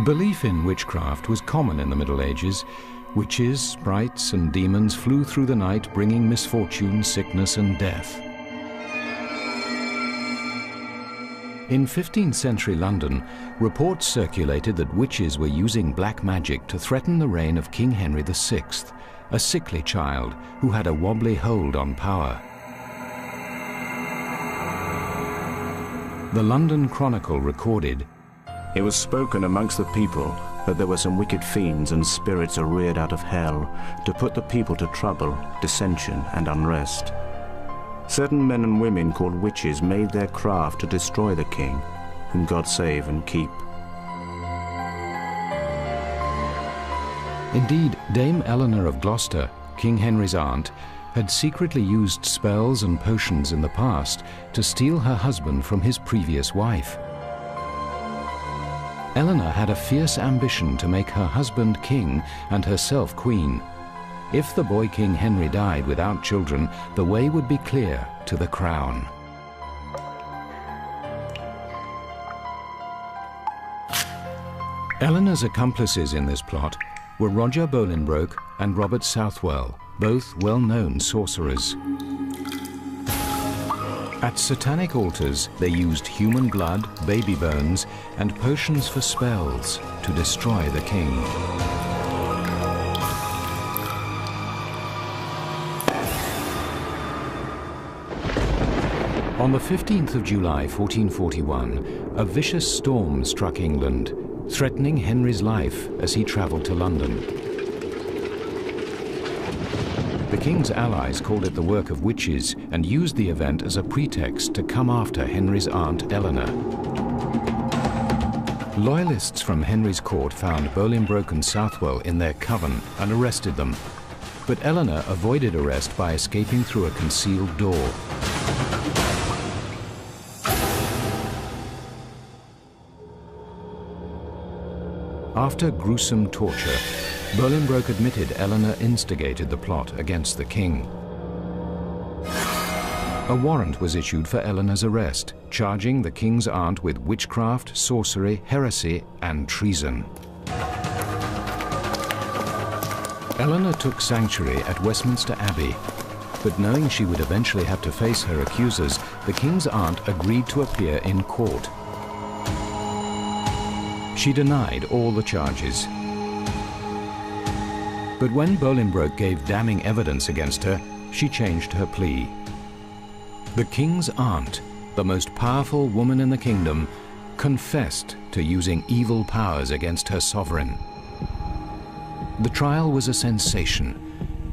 Belief in witchcraft was common in the Middle Ages. Witches, sprites, and demons flew through the night, bringing misfortune, sickness, and death. In 15th century London, reports circulated that witches were using black magic to threaten the reign of King Henry VI, a sickly child who had a wobbly hold on power. The London Chronicle recorded, "It was spoken amongst the people that there were some wicked fiends and spirits are reared out of hell to put the people to trouble, dissension, and unrest. Certain men and women called witches made their craft to destroy the king, whom God save and keep." Indeed, Dame Eleanor of Gloucester, King Henry's aunt, had secretly used spells and potions in the past to steal her husband from his previous wife. Eleanor had a fierce ambition to make her husband king and herself queen. If the boy King Henry died without children, the way would be clear to the crown. Eleanor's accomplices in this plot were Roger Bolingbroke and Robert Southwell, both well-known sorcerers. At satanic altars, they used human blood, baby bones, and potions for spells to destroy the king. On the 15th of July, 1441, a vicious storm struck England, threatening Henry's life as he travelled to London. The king's allies called it the work of witches and used the event as a pretext to come after Henry's aunt Eleanor. Loyalists from Henry's court found Bolingbroke and Southwell in their coven and arrested them, but Eleanor avoided arrest by escaping through a concealed door. After gruesome torture, Bolingbroke admitted Eleanor instigated the plot against the king. A warrant was issued for Eleanor's arrest, charging the king's aunt with witchcraft, sorcery, heresy, and treason. Eleanor took sanctuary at Westminster Abbey, but knowing she would eventually have to face her accusers, the king's aunt agreed to appear in court. She denied all the charges. But when Bolingbroke gave damning evidence against her, she changed her plea. The king's aunt, the most powerful woman in the kingdom, confessed to using evil powers against her sovereign. The trial was a sensation.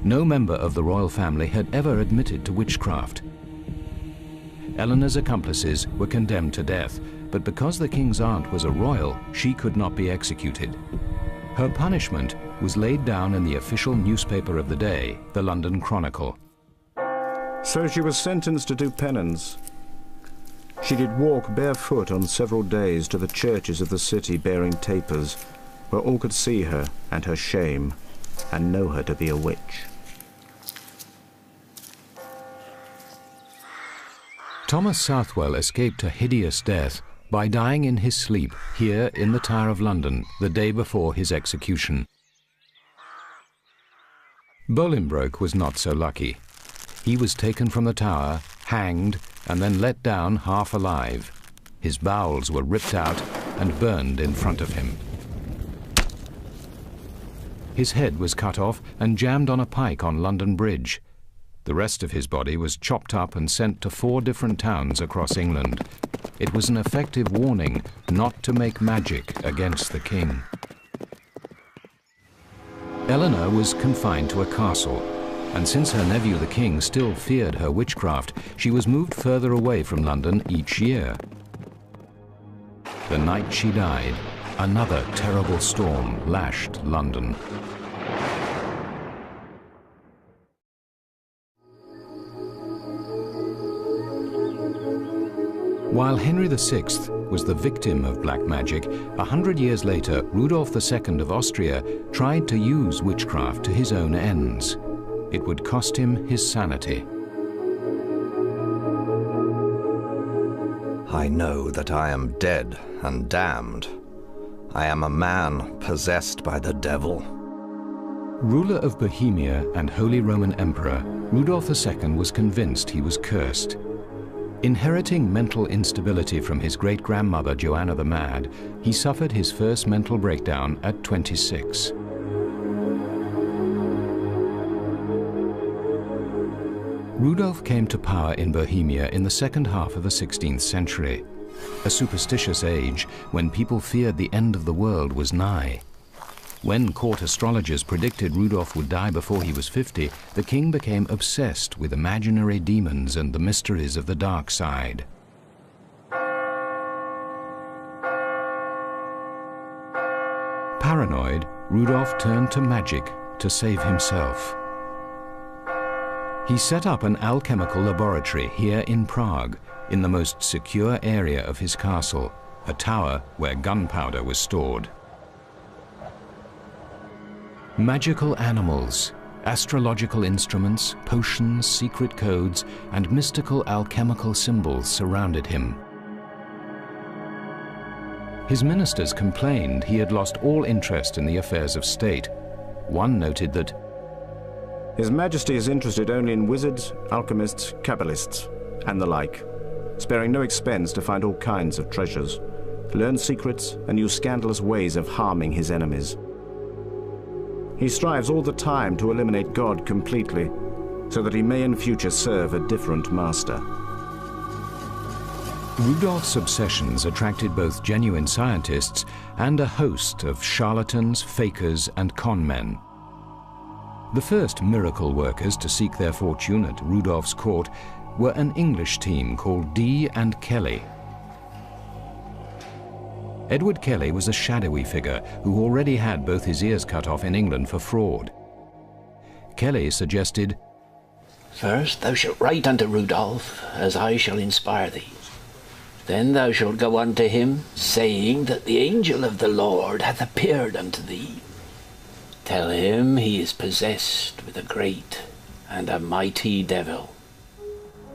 No member of the royal family had ever admitted to witchcraft. Eleanor's accomplices were condemned to death, but because the king's aunt was a royal, she could not be executed. Her punishment was laid down in the official newspaper of the day, the London Chronicle. So she was sentenced to do penance. She did walk barefoot on several days to the churches of the city bearing tapers, where all could see her and her shame, and know her to be a witch. Thomas Southwell escaped a hideous death by dying in his sleep here in the Tower of London the day before his execution. Bolingbroke was not so lucky. He was taken from the tower, hanged, and then let down half alive. His bowels were ripped out and burned in front of him. His head was cut off and jammed on a pike on London Bridge. The rest of his body was chopped up and sent to 4 different towns across England. It was an effective warning not to make magic against the king. Eleanor was confined to a castle, and since her nephew the king still feared her witchcraft, she was moved further away from London each year. The night she died, another terrible storm lashed London. While Henry VI was the victim of black magic, 100 years later, Rudolph II of Austria tried to use witchcraft to his own ends. It would cost him his sanity. I know that I am dead and damned. I am a man possessed by the devil. Ruler of Bohemia and Holy Roman Emperor, Rudolf II was convinced he was cursed. Inheriting mental instability from his great-grandmother Joanna the Mad, he suffered his first mental breakdown at 26. Rudolf came to power in Bohemia in the second half of the 16th century, a superstitious age when people feared the end of the world was nigh. When court astrologers predicted Rudolf would die before he was 50, the king became obsessed with imaginary demons and the mysteries of the dark side. Paranoid, Rudolf turned to magic to save himself. He set up an alchemical laboratory here in Prague, in the most secure area of his castle, a tower where gunpowder was stored. Magical animals, astrological instruments, potions, secret codes, and mystical alchemical symbols surrounded him. His ministers complained he had lost all interest in the affairs of state. One noted that His Majesty is interested only in wizards, alchemists, Kabbalists, and the like, sparing no expense to find all kinds of treasures, learn secrets, and use scandalous ways of harming his enemies. He strives all the time to eliminate God completely, so that he may in future serve a different master. Rudolf's obsessions attracted both genuine scientists and a host of charlatans, fakers, and con men. The first miracle workers to seek their fortune at Rudolf's court were an English team called Dee and Kelly. Edward Kelly was a shadowy figure who already had both his ears cut off in England for fraud. Kelly suggested, "First thou shalt write unto Rudolf, as I shall inspire thee. Then thou shalt go unto him, saying that the angel of the Lord hath appeared unto thee. Tell him he is possessed with a great and a mighty devil."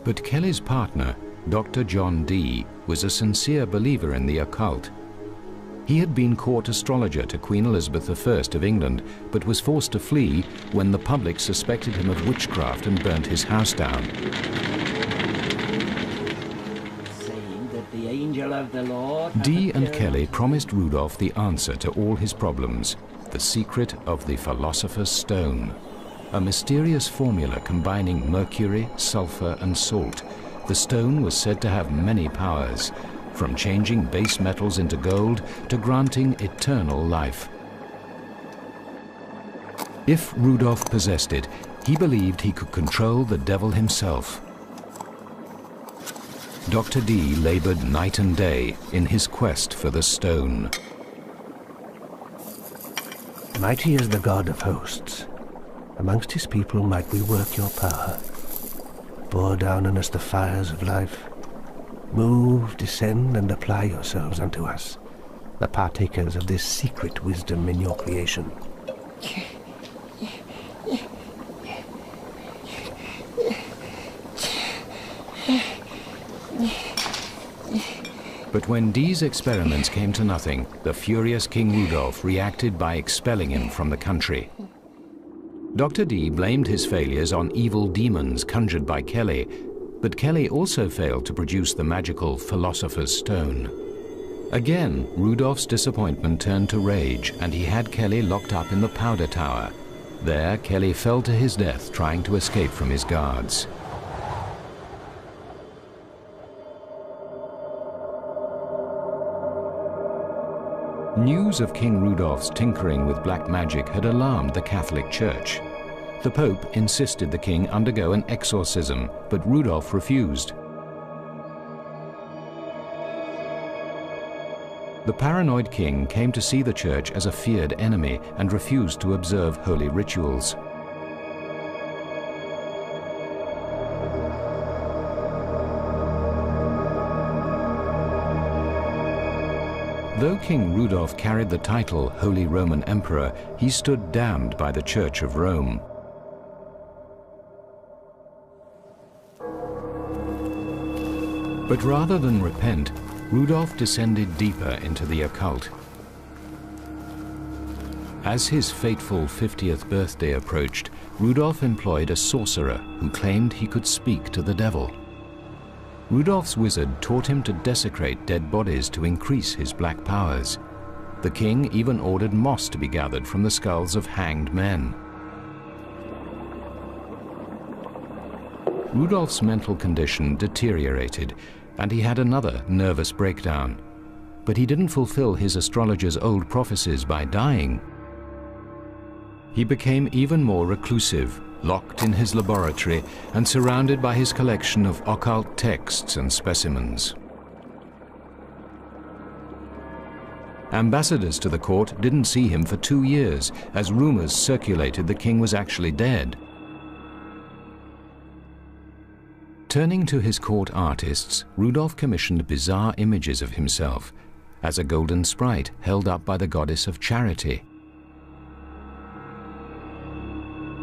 But Kelly's partner, Dr. John Dee, was a sincere believer in the occult. He had been court astrologer to Queen Elizabeth I of England, but was forced to flee when the public suspected him of witchcraft and burnt his house down. Saying that the angel of the Lord Dee and Kelly promised Rudolf the answer to all his problems, the secret of the Philosopher's Stone, a mysterious formula combining mercury, sulfur, and salt. The stone was said to have many powers, from changing base metals into gold to granting eternal life. If Rudolf possessed it, he believed he could control the devil himself. Dr. Dee labored night and day in his quest for the stone. Mighty is the God of hosts. Amongst his people might we work your power. Pour down on us the fires of life. Move, descend, and apply yourselves unto us, the partakers of this secret wisdom in your creation. But when Dee's experiments came to nothing, the furious King Rudolf reacted by expelling him from the country. Dr. Dee blamed his failures on evil demons conjured by Kelly, but Kelly also failed to produce the magical Philosopher's Stone. Again, Rudolf's disappointment turned to rage, and he had Kelly locked up in the powder tower. There, Kelly fell to his death trying to escape from his guards. News of King Rudolf's tinkering with black magic had alarmed the Catholic Church. The Pope insisted the king undergo an exorcism, but Rudolf refused. The paranoid king came to see the church as a feared enemy and refused to observe holy rituals. Though King Rudolf carried the title Holy Roman Emperor, he stood damned by the Church of Rome. But rather than repent, Rudolf descended deeper into the occult. As his fateful 50th birthday approached, Rudolf employed a sorcerer who claimed he could speak to the devil. Rudolf's wizard taught him to desecrate dead bodies to increase his black powers. The king even ordered moss to be gathered from the skulls of hanged men. Rudolf's mental condition deteriorated, and he had another nervous breakdown. But he didn't fulfill his astrologer's old prophecies by dying. He became even more reclusive, locked in his laboratory and surrounded by his collection of occult texts and specimens. Ambassadors to the court didn't see him for 2 years, as rumors circulated the king was actually dead. Turning to his court artists, Rudolf commissioned bizarre images of himself, as a golden sprite held up by the goddess of charity,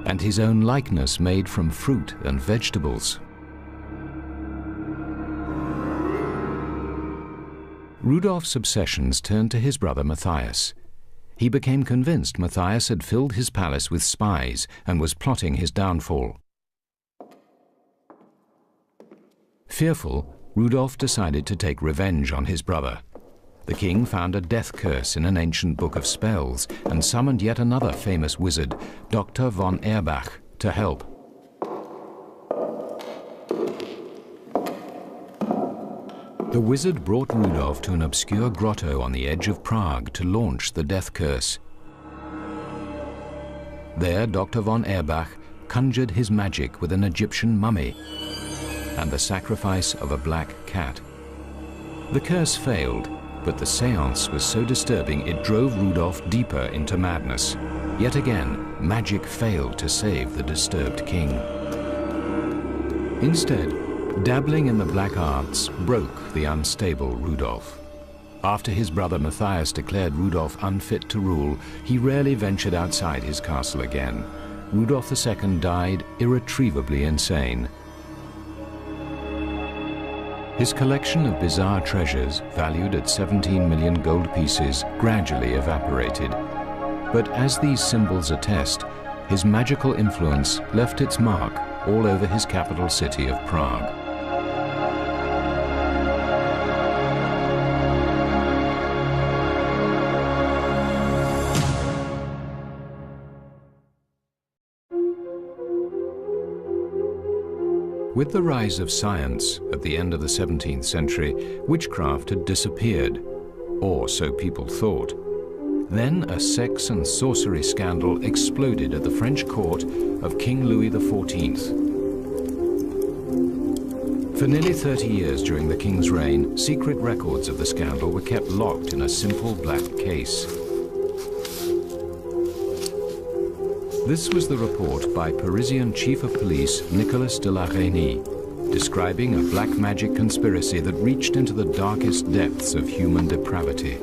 and his own likeness made from fruit and vegetables. Rudolf's obsessions turned to his brother Matthias. He became convinced Matthias had filled his palace with spies and was plotting his downfall. Fearful, Rudolf decided to take revenge on his brother. The king found a death curse in an ancient book of spells and summoned yet another famous wizard, Dr. von Erbach, to help. The wizard brought Rudolf to an obscure grotto on the edge of Prague to launch the death curse. There, Dr. von Erbach conjured his magic with an Egyptian mummy and the sacrifice of a black cat. The curse failed, but the séance was so disturbing it drove Rudolf deeper into madness. Yet again, magic failed to save the disturbed king. Instead, dabbling in the black arts broke the unstable Rudolf. After his brother Matthias declared Rudolf unfit to rule, he rarely ventured outside his castle again. Rudolf II died irretrievably insane. His collection of bizarre treasures, valued at 17 million gold pieces, gradually evaporated. But as these symbols attest, his magical influence left its mark all over his capital city of Prague. With the rise of science at the end of the 17th century, witchcraft had disappeared, or so people thought. Then a sex and sorcery scandal exploded at the French court of King Louis XIV. For nearly 30 years during the king's reign, secret records of the scandal were kept locked in a simple black case. This was the report by Parisian Chief of Police Nicolas de la Reynie, describing a black magic conspiracy that reached into the darkest depths of human depravity.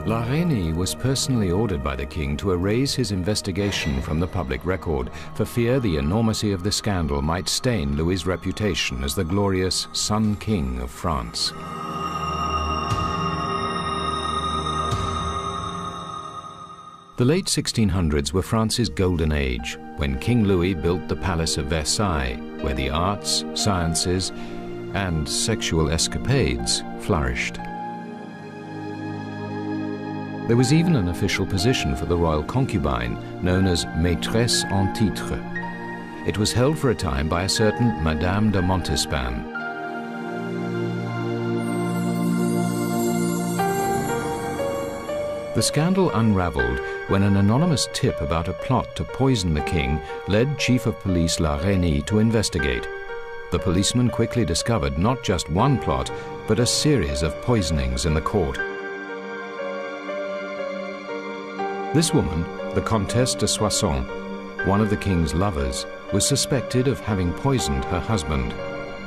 La Reynie was personally ordered by the king to erase his investigation from the public record for fear the enormity of the scandal might stain Louis's reputation as the glorious Sun King of France. The late 1600s were France's golden age, when King Louis built the Palace of Versailles, where the arts, sciences, and sexual escapades flourished. There was even an official position for the royal concubine, known as maîtresse en titre. It was held for a time by a certain Madame de Montespan. The scandal unraveled when an anonymous tip about a plot to poison the king led Chief of Police La Reynie to investigate. The policeman quickly discovered not just one plot, but a series of poisonings in the court. This woman, the Comtesse de Soissons, one of the king's lovers, was suspected of having poisoned her husband.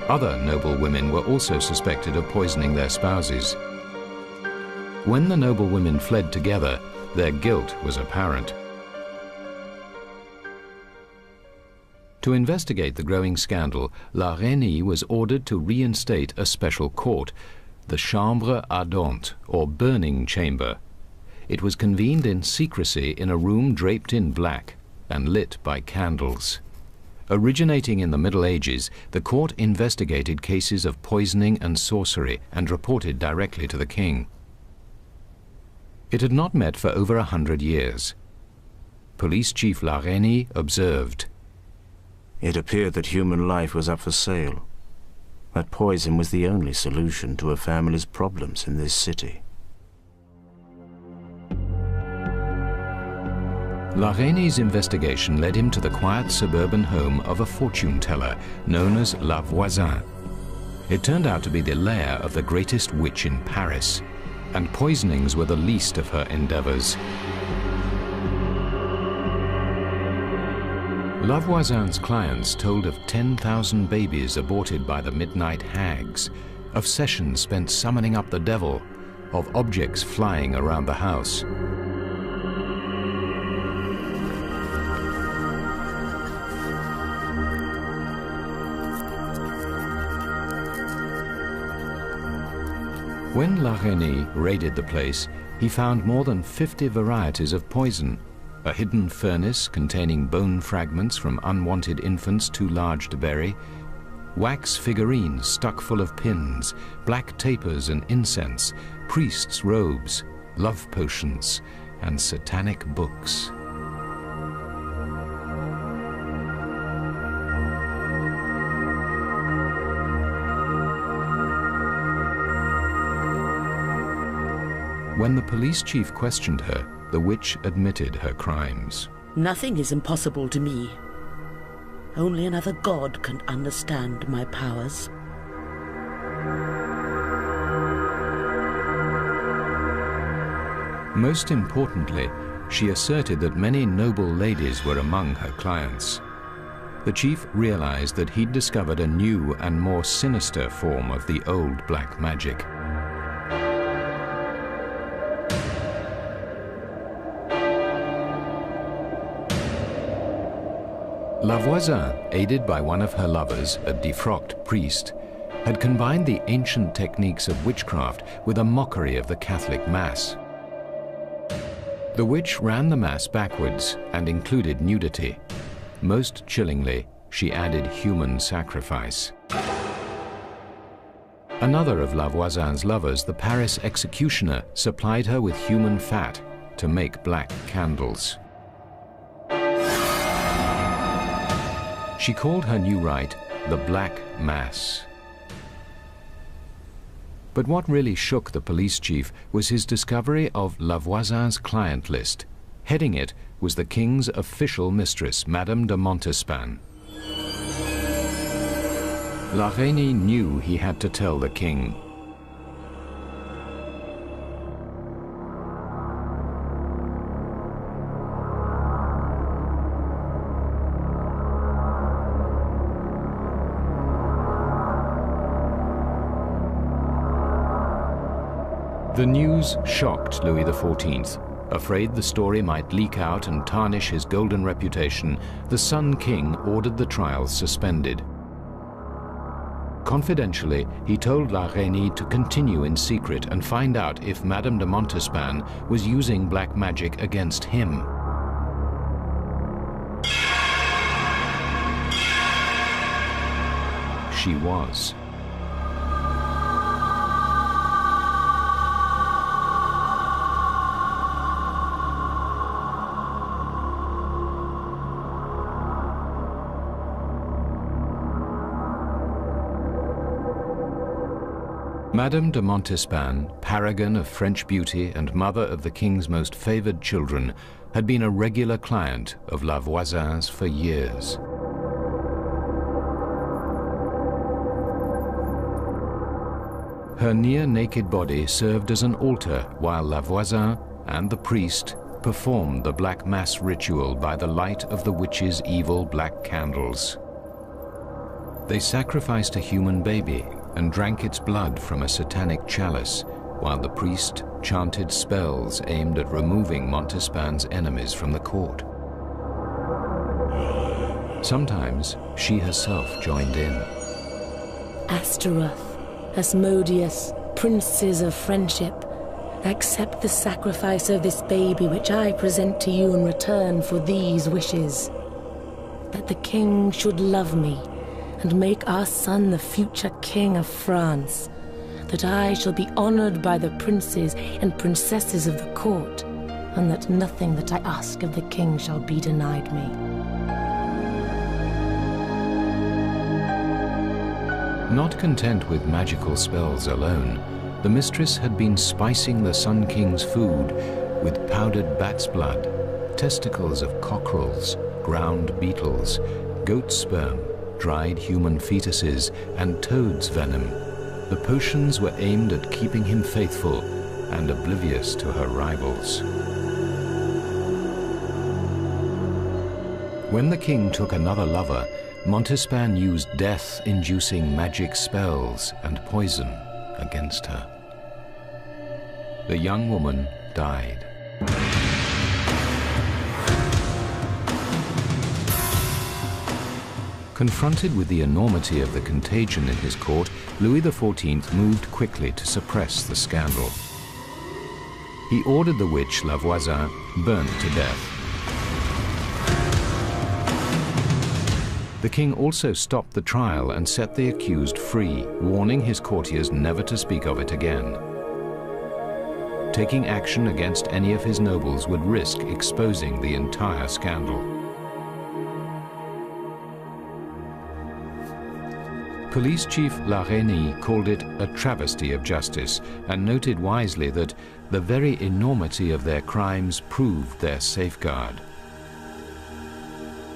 Other noble women were also suspected of poisoning their spouses. When the noble women fled together, their guilt was apparent. To investigate the growing scandal, La Reine was ordered to reinstate a special court, the Chambre Ardente, or burning chamber. It was convened in secrecy in a room draped in black and lit by candles. Originating in the Middle Ages, the court investigated cases of poisoning and sorcery and reported directly to the king. It had not met for over 100 years. Police Chief La Reine observed, "It appeared that human life was up for sale. That poison was the only solution to a family's problems in this city." La Reine's investigation led him to the quiet suburban home of a fortune teller known as La Voisin. It turned out to be the lair of the greatest witch in Paris, and poisonings were the least of her endeavors. La Voisin's clients told of 10,000 babies aborted by the midnight hags, of sessions spent summoning up the devil, of objects flying around the house. When La Reine raided the place, he found more than 50 varieties of poison, a hidden furnace containing bone fragments from unwanted infants too large to bury, wax figurines stuck full of pins, black tapers and incense, priests' robes, love potions, and satanic books. When the police chief questioned her, the witch admitted her crimes. "Nothing is impossible to me. Only another god can understand my powers." Most importantly, she asserted that many noble ladies were among her clients. The chief realized that he'd discovered a new and more sinister form of the old black magic. La Voisin, aided by one of her lovers, a defrocked priest, had combined the ancient techniques of witchcraft with a mockery of the Catholic Mass. The witch ran the Mass backwards and included nudity. Most chillingly, she added human sacrifice. Another of La Voisin's lovers, the Paris executioner, supplied her with human fat to make black candles. She called her new rite the Black Mass. But what really shook the police chief was his discovery of La Voisin's client list. Heading it was the king's official mistress, Madame de Montespan. La Reine knew he had to tell the king. The news shocked Louis XIV. Afraid the story might leak out and tarnish his golden reputation, the Sun King ordered the trials suspended. Confidentially, he told La Reine to continue in secret and find out if Madame de Montespan was using black magic against him. She was. Madame de Montespan, paragon of French beauty and mother of the king's most favored children, had been a regular client of La Voisin's for years. Her near-naked body served as an altar while La Voisin and the priest performed the Black Mass ritual by the light of the witch's evil black candles. They sacrificed a human baby and drank its blood from a satanic chalice, while the priest chanted spells aimed at removing Montespan's enemies from the court. Sometimes she herself joined in. Astaroth, Asmodeus, princes of friendship, accept the sacrifice of this baby which I present to you in return for these wishes. That the king should love me and make our son the future king of France. That I shall be honored by the princes and princesses of the court, and that nothing that I ask of the king shall be denied me. Not content with magical spells alone, the mistress had been spicing the Sun King's food with powdered bat's blood, testicles of cockerels, ground beetles, goat sperm, dried human fetuses, and toad's venom. The potions were aimed at keeping him faithful and oblivious to her rivals. When the king took another lover, Montespan used death-inducing magic spells and poison against her. The young woman died. Confronted with the enormity of the contagion in his court, Louis XIV moved quickly to suppress the scandal. He ordered the witch La Voisin burnt to death. The king also stopped the trial and set the accused free, warning his courtiers never to speak of it again. Taking action against any of his nobles would risk exposing the entire scandal. Police Chief La Reynie called it a travesty of justice and noted wisely that the very enormity of their crimes proved their safeguard.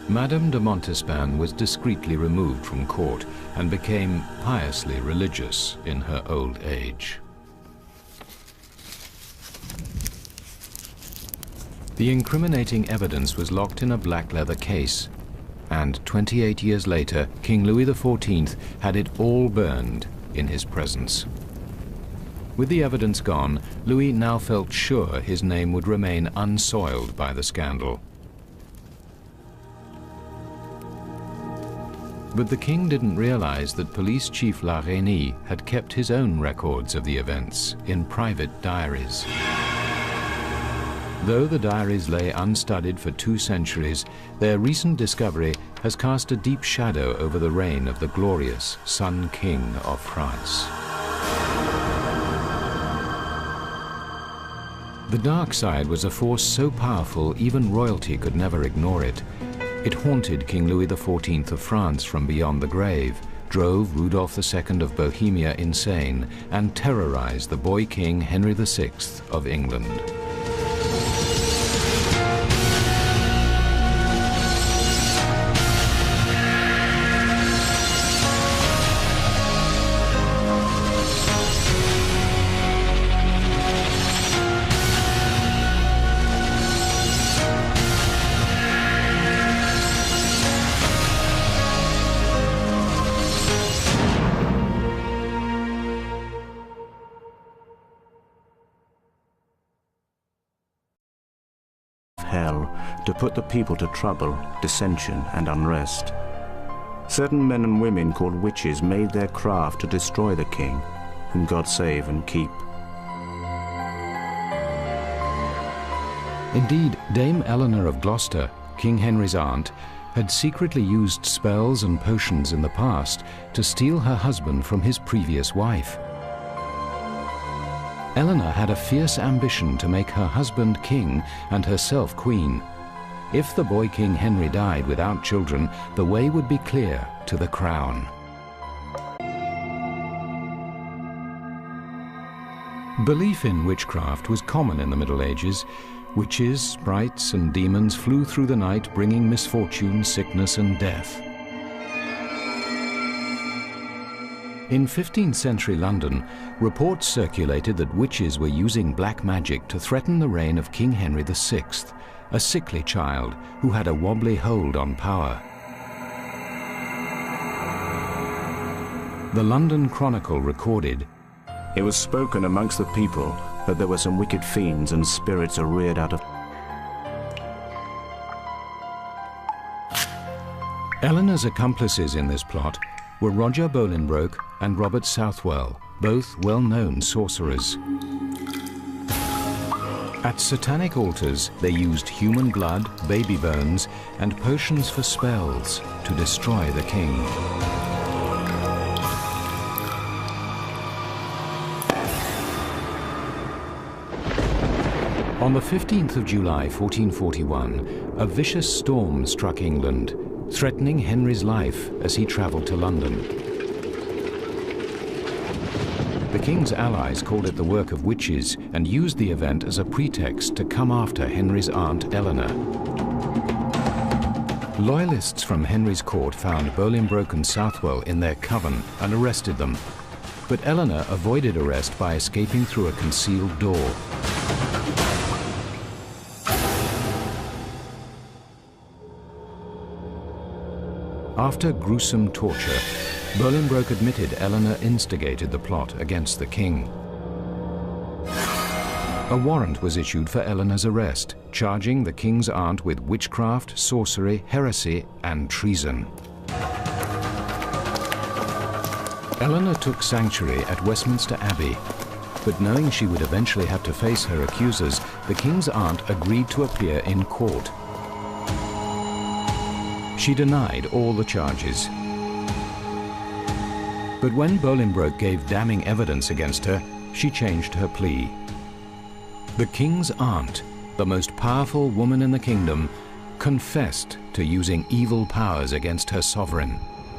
Madame de Montespan was discreetly removed from court and became piously religious in her old age. The incriminating evidence was locked in a black leather case, and 28 years later, King Louis XIV had it all burned in his presence. With the evidence gone, Louis now felt sure his name would remain unsoiled by the scandal. But the king didn't realize that Police Chief La Reynie had kept his own records of the events in private diaries. Though the diaries lay unstudied for 2 centuries, their recent discovery has cast a deep shadow over the reign of the glorious Sun King of France. The dark side was a force so powerful even royalty could never ignore it. It haunted King Louis XIV of France from beyond the grave, drove Rudolph II of Bohemia insane, and terrorized the boy king Henry VI of England. Hell to put the people to trouble, dissension, and unrest. Certain men and women called witches made their craft to destroy the king, whom God save and keep. Indeed, Dame Eleanor of Gloucester, King Henry's aunt, had secretly used spells and potions in the past to steal her husband from his previous wife. Eleanor had a fierce ambition to make her husband king and herself queen. If the boy king Henry died without children, the way would be clear to the crown. Belief in witchcraft was common in the Middle Ages. Witches, sprites, and demons flew through the night, bringing misfortune, sickness, and death. In 15th century London, reports circulated that witches were using black magic to threaten the reign of King Henry VI, a sickly child who had a wobbly hold on power. The London Chronicle recorded, It was spoken amongst the people that there were some wicked fiends and spirits reared out of... Eleanor's accomplices in this plot were Roger Bolingbroke and Robert Southwell, both well-known sorcerers. At satanic altars, they used human blood, baby bones, and potions for spells to destroy the king. On the 15th of July 1441, a vicious storm struck England, threatening Henry's life as he travelled to London. The king's allies called it the work of witches and used the event as a pretext to come after Henry's aunt Eleanor. Loyalists from Henry's court found Bolingbroke and Southwell in their coven and arrested them, but Eleanor avoided arrest by escaping through a concealed door. After gruesome torture, Bolingbroke admitted Eleanor instigated the plot against the king. A warrant was issued for Eleanor's arrest, charging the king's aunt with witchcraft, sorcery, heresy, and treason. Eleanor took sanctuary at Westminster Abbey, but knowing she would eventually have to face her accusers, the king's aunt agreed to appear in court. She denied all the charges. But when Bolingbroke gave damning evidence against her, she changed her plea. The king's aunt, the most powerful woman in the kingdom, confessed to using evil powers against her sovereign.